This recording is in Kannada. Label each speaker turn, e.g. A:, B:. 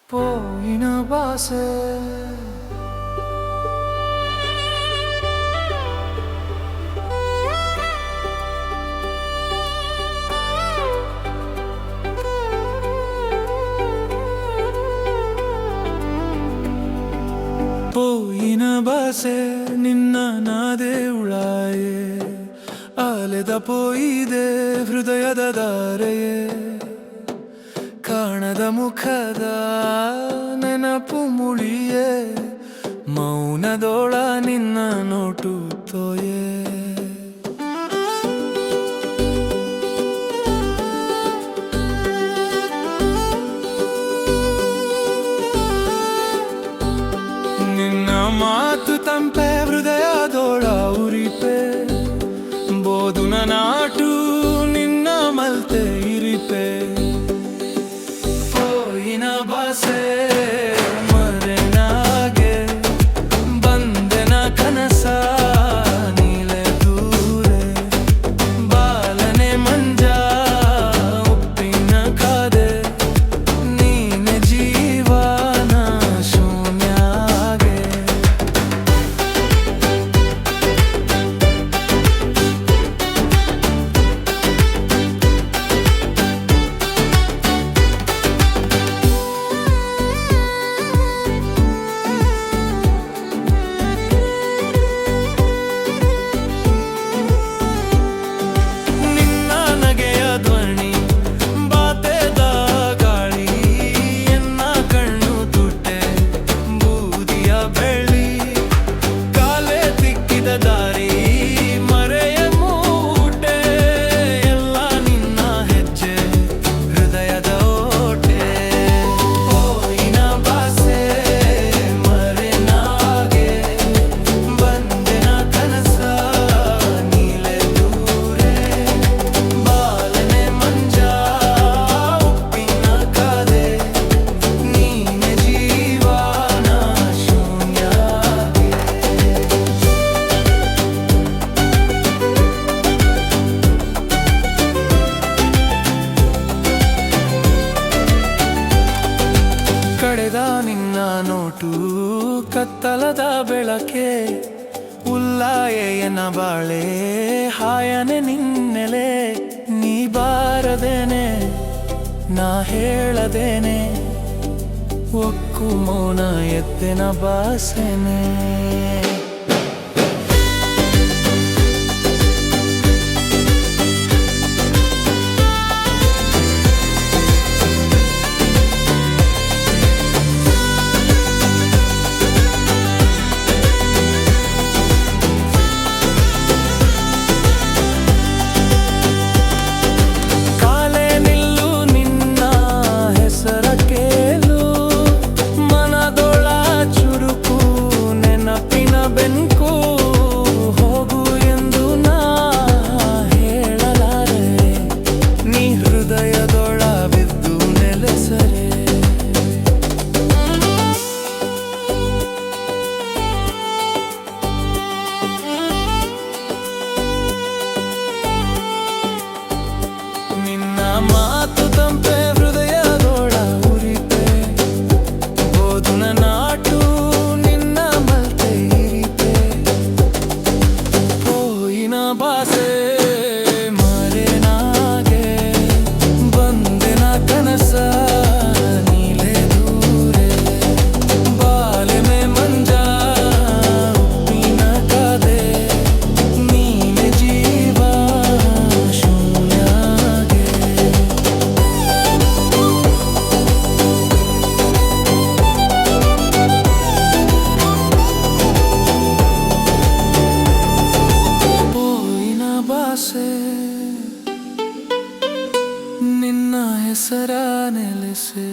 A: పోయిన బాసే పోయిన బాసೆ ನಿನ್ನ ನಾದೆ ಉಳಾಯೆ ಅಲೆದ ಪೋಯಿದೆ ಹೃದಯದ ದಾರೆಯೇ ಕಾಣದ ಮುಖದ ನೆನಪು ಮುಳಿಯೇ ಮೌನದೋಳ ನಿನ್ನ ನೋಟು ತೋಯೆ ನಿನ್ನ ಮಾತು ತಂಪೆ ಹೃದಯದೋಳ ಉರಿಪೆ ಬೋದುನ ನಾಟು ನಿನ್ನ ಮಲ್ತೆ ಇರಿಪೆ ಬಾಸೆ ಮರೆನಾಗೆ ಬಂದೆನ ಕನಸ ನೀಲೆ ದೂರೆ ಬಾಲನೆ ಮಂಜ ಉಪ್ಪಿನ ಕಾದೆ ನೀನೆ ಜೀವನ ಶೂನ್ಯಾಗೆ ನಿನ್ನ ನೋಟು ಕತ್ತಲದ ಬೆಳಕೆ ಉಲ್ಲಾಯನ ಬಾಳೆ ಹಾಯನೆ ನಿನ್ನೆಲೆ ನೀ ಬಾರದೇನೆ ನಾ ಹೇಳದೇನೆ ಒಕ್ಕು ಮೌನ ಎತ್ತೆನ ಬಾಸೆನೆ ಮಾತು ತಂಪೆ ಹೃದಯದೋಳ ಉರಿಪೆ ಬೋದುನ ನಾಟು ನಿನ್ನ ಮಲ್ತೆ ಇರಿಪೆ ಪೋಯಿನ ಬಾಸೆ ಮರೆನಾಗೆ ಬಂದೆನ ಕನಸ ನೀಲೆ ದೂರೆ ಬಾಲೆಮೆ ಮಂಜ ಉಪ್ಪಿನ ಕಾದೆ ನೀನೆ ಜೀವ ಶೂನ್ಯಾಗೆ ನಿನ್ನ ಹೆಸರ ನೆಲೆಸೆ